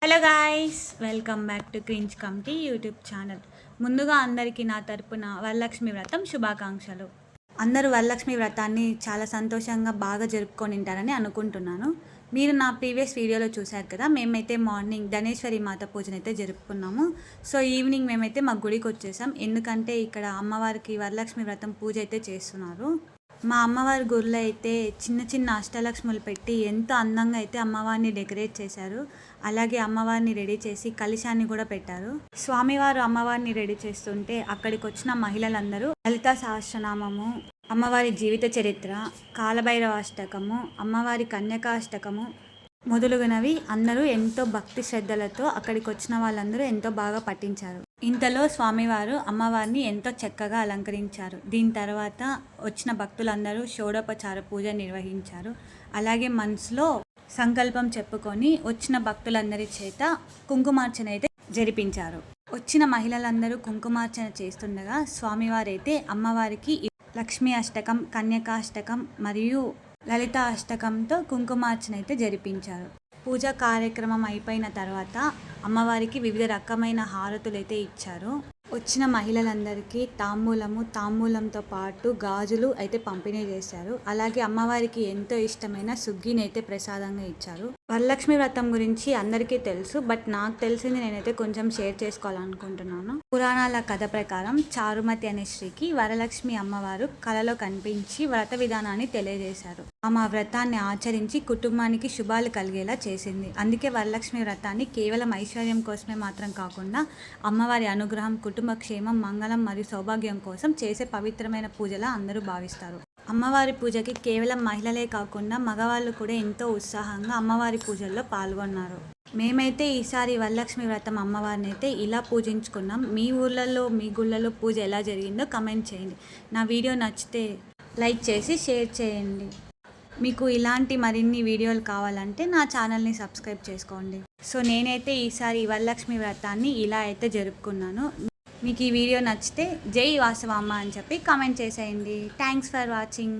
Hello guys, welcome back to cringe committee YouTube channel. ముందుగా అందరికీ నా తరపున వరలక్ష్మి వ్రతం శుభాకాంక్షలు. అందరూ వరలక్ష్మి వ్రతాన్ని చాలా సంతోషంగా బాగా జరుపుకొని ఉంటారని అనుకుంటున్నాను. మీరు నా ప్రీవియస్ వీడియోలో చూశారు కదా, మేమైతే మార్నింగ్ ధనేశ్వరి మాత పూజనైతే జరుపుకున్నాము. సో ఈవినింగ్ మేమైతే మా గుడికి వచ్చేసాం, ఎందుకంటే ఇక్కడ అమ్మవారికి వరలక్ష్మి వ్రతం పూజ అయితే చేస్తున్నారు. మా అమ్మవారి గుడిలో అయితే చిన్న చిన్న అష్టలక్ష్ములు పెట్టి ఎంతో అందంగా అయితే అమ్మవారిని డెకరేట్ చేశారు. అలాగే అమ్మవారిని రెడీ చేసి కలశాన్ని కూడా పెట్టారు. స్వామివారు అమ్మవారిని రెడీ చేస్తుంటే అక్కడికి వచ్చిన మహిళలందరూ లలితా సహస్రనామము, అమ్మవారి జీవిత చరిత్ర, కాలభైరవ అష్టకము, అమ్మవారి కన్యకాష్టకము మొదలుగునవి అందరూ ఎంతో భక్తి శ్రద్ధలతో అక్కడికి వచ్చిన వాళ్ళందరూ ఎంతో బాగా పఠించారు. ఇంతలో స్వామివారు అమ్మవారిని ఎంతో చక్కగా అలంకరించారు. దీని తర్వాత వచ్చిన భక్తులందరూ షోడోపచార పూజ నిర్వహించారు. అలాగే మనసులో సంకల్పం చెప్పుకొని వచ్చిన భక్తులందరి చేత కుంకుమార్చన అయితే జరిపించారు. వచ్చిన మహిళలందరూ కుంకుమార్చన చేస్తుండగా స్వామివారైతే అమ్మవారికి లక్ష్మీ అష్టకం, కన్యకాష్టకం మరియు లలిత అష్టకంతో కుంకుమార్చన అయితే జరిపించారు. పూజా కార్యక్రమం అయిపోయిన తర్వాత అమ్మవారికి వివిధ రకమైన హారతులు అయితే ఇచ్చారు. వచ్చిన మహిళలందరికీ తాంబూలంతో పాటు గాజులు అయితే పంపిణీ చేశారు. అలాగే అమ్మవారికి ఎంతో ఇష్టమైన సుగ్గిని అయితే ప్రసాదంగా ఇచ్చారు. వరలక్ష్మి వ్రతం గురించి అందరికీ తెలుసు, బట్ నాకు తెలిసింది నేనైతే కొంచెం షేర్ చేసుకోవాలనుకుంటున్నాను. పురాణాల కథ ప్రకారం చారుమతి అనే స్త్రీకి వరలక్ష్మి అమ్మవారు కలలో కనిపించి వ్రత విధానాన్ని తెలియజేశారు. ఆమె వ్రతాన్ని ఆచరించి కుటుంబానికి శుభాలు కలిగేలా చేసింది. అందుకే వరలక్ష్మి వ్రతాన్ని కేవలం ఐశ్వర్యం కోసమే మాత్రం కాకుండా అమ్మవారి అనుగ్రహం, కుటుంబ క్షేమం, మంగళం మరియు సౌభాగ్యం కోసం చేసే పవిత్రమైన పూజలా అందరూ భావిస్తారు. అమ్మవారి పూజకి కేవలం మహిళలే కాకుండా మగవాళ్ళు కూడా ఎంతో ఉత్సాహంగా అమ్మవారి పూజల్లో పాల్గొన్నారు. మేమైతే ఈసారి వరలక్ష్మి వ్రతం అమ్మవారిని అయితే ఇలా పూజించుకున్నాం. మీ ఊర్లలో, మీ గుళ్ళలో పూజ ఎలా జరిగిందో కమెంట్ చేయండి. నా వీడియో నచ్చితే లైక్ చేసి షేర్ చేయండి. మీకు ఇలాంటి మరిన్ని వీడియోలు కావాలంటే నా ఛానల్ని సబ్స్క్రైబ్ చేసుకోండి. సో నేనైతే ఈసారి వరలక్ష్మి వ్రతాన్ని ఇలా అయితే జరుపుకున్నాను. మీకు ఈ వీడియో నచ్చితే జై వాసవమ్మ అని చెప్పి కామెంట్ చేసేయండి. Thanks for watching.